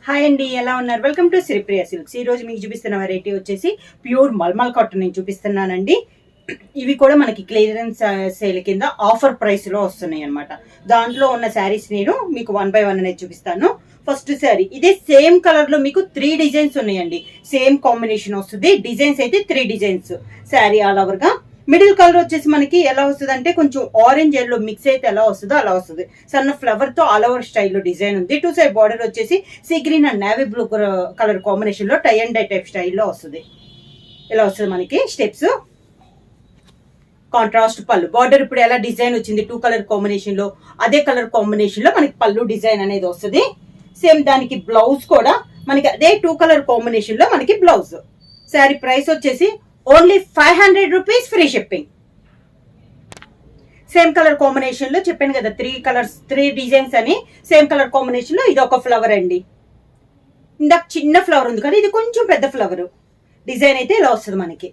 Hi అండి, ఎలా ఉన్నారు? Welcome to Sripriya silks. ఈ రోజు మీకు చూపిస్తున్న వెరైటీ వచ్చేసి ప్యూర్ మల్మల్ కాటన్ నేను చూపిస్తున్నానండి. ఇవి కూడా మనకి క్లియరెన్స్ సేల్ కింద ఆఫర్ ప్రైస్ లో వస్తున్నాయి అనమాట. దాంట్లో ఉన్న శారీస్ నేను మీకు 1 by 1 అనేది చూపిస్తాను. ఫస్ట్ శారీ ఇదే సేమ్ కలర్ లో మీకు 3 డిజైన్స్ ఉన్నాయండి. సేమ్ కాంబినేషన్ వస్తుంది. డిజైన్స్ అయితే 3 డిజైన్స్. శారీ ఆల్ ఓవర్ గా మిడిల్ కలర్ వచ్చేసి మనకి ఎలా వస్తుంది అంటే కొంచెం ఆరెంజ్ ఎల్లో మిక్స్ అయితే ఎలా వస్తుందో అలా వస్తుంది. సన్న ఫ్లవర్ తో ఆల్ ఓవర్ స్టైల్లో డిజైన్ ఉంది. 2 సైడ్ బార్డర్ వచ్చేసి see green and navy blue colour combination లో టై అండ్ డై టైప్ స్టైల్లో వస్తుంది. ఇలా వస్తుంది మనకి స్టెప్స్. కాంట్రాస్ట్ పళ్ళు బార్డర్ ఇప్పుడు ఎలా డిజైన్ వచ్చింది 2 కలర్ కాంబినేషన్ లో, అదే కలర్ కాంబినేషన్ లో మనకి పళ్ళు డిజైన్ అనేది వస్తుంది. సేమ్ దానికి బ్లౌజ్ కూడా మనకి అదే 2 కలర్ కాంబినేషన్ లో మనకి బ్లౌజ్. శారీ ప్రైస్ వచ్చేసి only 500 rupees, free shipping. Same colour combination లో చెప్పాను కదా 3 డిజైన్స్ అని. సేమ్ కలర్ కాంబినేషన్ లో ఇది ఒక ఫ్లవర్ అండి. ఇందాక చిన్న ఫ్లవర్ ఉంది కదా, ఇది కొంచెం పెద్ద ఫ్లవర్. డిజైన్ అయితే ఇలా వస్తుంది మనకి.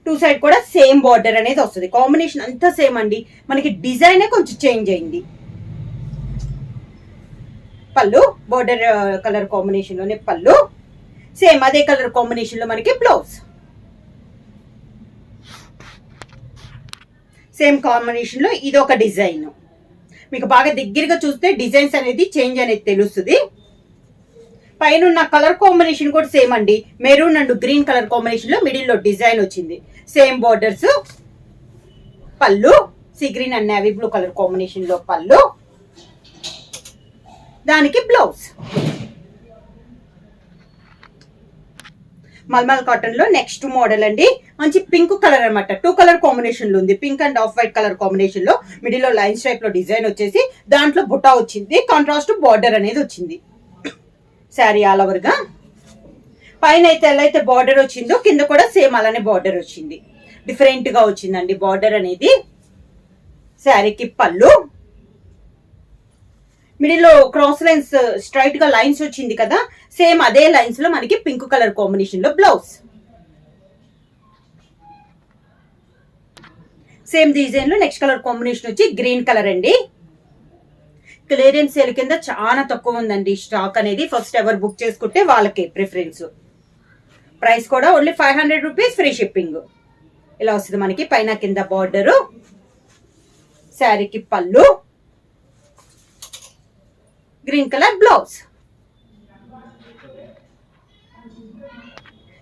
2 సైడ్ కూడా సేమ్ బార్డర్ అనేది వస్తుంది. కాంబినేషన్ అంతా సేమ్ అండి, మనకి డిజైనే కొంచెం చేంజ్ అయింది. పళ్ళు బార్డర్ కలర్ కాంబినేషన్ లోనే పళ్ళు. సేమ్ అదే కలర్ కాంబినేషన్ లో మనకి బ్లౌజ్. సేమ్ కాంబినేషన్ లో ఇది ఒక డిజైన్. మీకు బాగా దగ్గరగా చూస్తే డిజైన్స్ అనేది చేంజ్ అనేది తెలుస్తుంది. పైన ఉన్న కలర్ కాంబినేషన్ కూడా సేమ్ అండి. Maroon and green colour combination లో మిడిల్ లో డిజైన్ వచ్చింది. Same borders. పళ్ళు sea green and navy blue colour combination లో పళ్ళు, దానికి బ్లౌజ్. మల్మల్ కాటన్ లో నెక్స్ట్ మోడల్ అండి. మంచి పింక్ కలర్ అనమాట. 2 కలర్ కాంబినేషన్ లో ఉంది. Pink and off white colour combination లో మిడిల్ లో లైన్స్ టైప్ లో డిజైన్ వచ్చేసి దాంట్లో బుట్టా వచ్చింది. కాంట్రాస్ట్ బార్డర్ అనేది వచ్చింది. శారీ ఆల్ ఓవర్ గా పైన అయితే ఎలా అయితే బార్డర్ వచ్చిందో కింద కూడా సేమ్ అలానే బార్డర్ వచ్చింది. డిఫరెంట్ గా వచ్చిందండి బార్డర్ అనేది. శారీకి పళ్ళు, మిడిల్ లో క్రాస్ లైన్స్ స్ట్రైట్ గా లైన్స్ వచ్చింది కదా, సేమ్ అదే లైన్స్ లో మనకి పింక్ కలర్ కాంబినేషన్ లో బ్లౌజ్. సేమ్ డిజైన్ లో నెక్స్ట్ కలర్ కాంబినేషన్ వచ్చి గ్రీన్ కలర్ అండి. క్లియరెన్స్ సేల్ కింద చాలా తక్కువ ఉందండి స్టాక్ అనేది. ఫస్ట్ ఎవరు బుక్ చేసుకుంటే వాళ్ళకి ప్రిఫరెన్స్. ప్రైస్ కూడా ఓన్లీ 500 రూపీస్, ఫ్రీ షిప్పింగ్. ఇలా వస్తుంది మనకి. పైన కింద బార్డరు, శారీకి పళ్ళు, గ్రీన్ కలర్ బ్లౌజ్.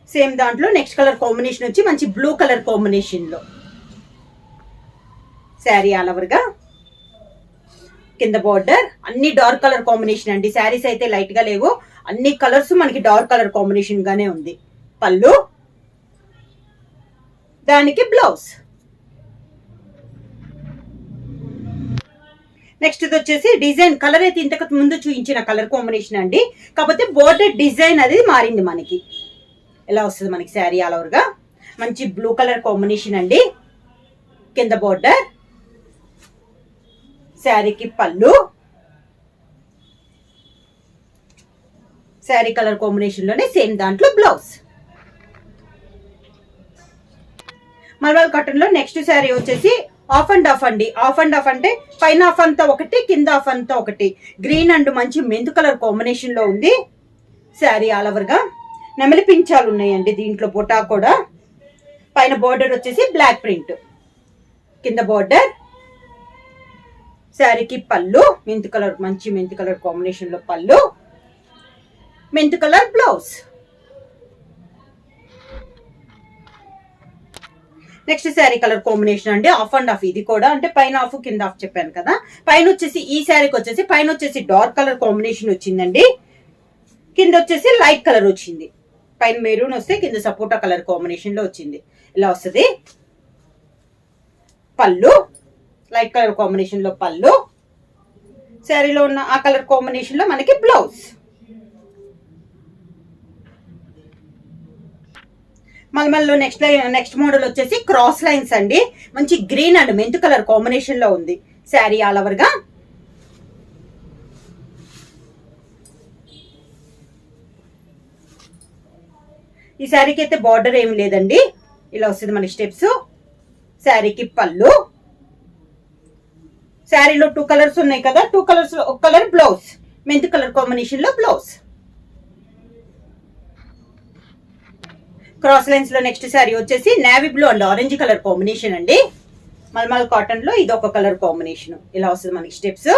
సేమ్ దాంట్లో నెక్స్ట్ కలర్ కాంబినేషన్ వచ్చి మంచి బ్లూ కలర్ కాంబినేషన్ లో శారీ ఆల్ ఓవర్ గా. కింద బార్డర్ అన్ని డార్క్ కలర్ కాంబినేషన్ అండి. శారీస్ అయితే లైట్ గా లేవు, అన్ని కలర్స్ మనకి డార్క్ కలర్ కాంబినేషన్ గానే ఉంది. పళ్ళు, దానికి బ్లౌజ్. నెక్స్ట్ ఇది వచ్చేసి డిజైన్ కలర్ అయితే ఇంతకు ముందు చూపించిన కలర్ కాంబినేషన్ అండి, కాకపోతే బోర్డర్ డిజైన్ అనేది మారింది మనకి. ఎలా వస్తుంది మనకి శారీ ఆల్ ఓవర్ గా. మంచి బ్లూ కలర్ కాంబినేషన్ అండి. కింద బోర్డర్, శారీకి పళ్ళు, శారీ కలర్ కాంబినేషన్ లోనే సేమ్ దాంట్లో బ్లౌజ్. మల్మల్ కాటన్ లో నెక్స్ట్ శారీ వచ్చేసి ఆఫ్ అండ్ ఆఫ్ అండి. ఆఫ్ అండ్ ఆఫ్ అంటే పైన ఆఫ్ అంతా ఒకటి, కింద ఆఫ్ అంతా ఒకటి. గ్రీన్ అండ్ మంచి మెంతు కలర్ కాంబినేషన్ లో ఉంది. శారీ ఆల్ ఓవర్ గా నెమలి పించాలు ఉన్నాయండి దీంట్లో. బొటా కూడా. పైన బోర్డర్ వచ్చేసి బ్లాక్ ప్రింట్, కింద బోర్డర్. శారీకి పళ్ళు మెంతు కలర్, మంచి మెంతు కలర్ కాంబినేషన్ లో పళ్ళు, mint colour blouse. Next sari colour combination అండి ఆఫ్ అండ్ ఆఫ్. ఇది కూడా అంటే పైన ఆఫ్ కింద ఆఫ్ చెప్పాను కదా. పైన వచ్చేసి ఈ శారీకి వచ్చేసి పైన వచ్చేసి డార్క్ కలర్ కాంబినేషన్ వచ్చిందండి. కింద వచ్చేసి లైట్ కలర్ వచ్చింది. పైన మెరూన్ వస్తే కింద సపోటా కలర్ కాంబినేషన్ లో వచ్చింది. ఇలా వస్తుంది. పళ్ళు లైట్ కలర్ కాంబినేషన్ లో పళ్ళు. శారీలో ఉన్న ఆ కలర్ కాంబినేషన్ లో మనకి బ్లౌజ్. మల్మల్లో నెక్స్ట్ మోడల్ వచ్చేసి క్రాస్ లైన్స్ అండి. మంచి గ్రీన్ అండ్ మెంతు కలర్ కాంబినేషన్ లో ఉంది శారీ ఆల్ ఓవర్ గా. ఈ శారీకి అయితే బార్డర్ ఏమి లేదండి. ఇలా వస్తుంది మనకి స్టెప్స్. శారీకి పళ్ళు, శారీలో 2 కలర్స్ ఉన్నాయి కదా, 2 కలర్స్ లో ఒక కలర్ బ్లౌజ్, మెంతు కలర్ కాంబినేషన్ లో బ్లౌజ్. క్రాస్ లైన్స్ లో నెక్స్ట్ శారీ వచ్చేసి navy blue and orange colour combination అండి. మల్మల్ కాటన్ లో ఇది ఒక కలర్ కాంబినేషన్. ఇలా వస్తుంది మనకి స్టెప్స్.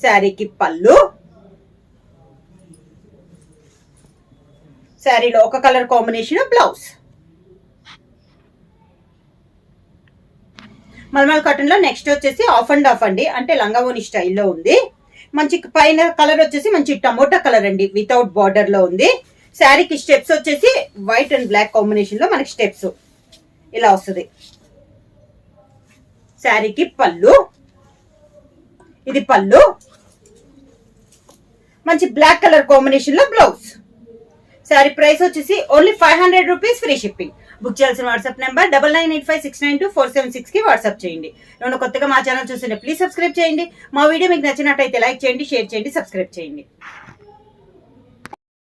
శారీకి పళ్ళు, శారీలో ఒక colour combination blouse. Mulmul cotton లో నెక్స్ట్ వచ్చేసి ఆఫ్ అండ్ ఆఫ్ అండి, అంటే లంగావోని స్టైల్లో ఉంది. మంచి పైన కలర్ వచ్చేసి మంచి టమోటా కలర్ అండి, వితౌట్ బార్డర్ లో ఉంది. శారీకి స్టెప్స్ వచ్చేసి వైట్ అండ్ బ్లాక్ కాంబినేషన్ లో మనకి స్టెప్స్ ఇలా వస్తుంది. శారీకి పళ్ళు, ఇది పళ్ళు, మంచి బ్లాక్ కలర్ కాంబినేషన్ లో బ్లౌజ్. శారీ ప్రైస్ వచ్చేసి only 500 rupees, free shipping. Book చేయాల్సిన వాట్సాప్ నెంబర్ 9985692476 కి వాట్సాప్ చేయండి. ఏమైనా కొత్తగా మా ఛానల్ చూస్తుంటే ప్లీజ్ సబ్స్క్రైబ్ చేయండి. మా వీడియో మీకు నచ్చినట్టయితే లైక్ చేయండి, షేర్ చేయండి, సబ్స్క్రైబ్ చేయండి.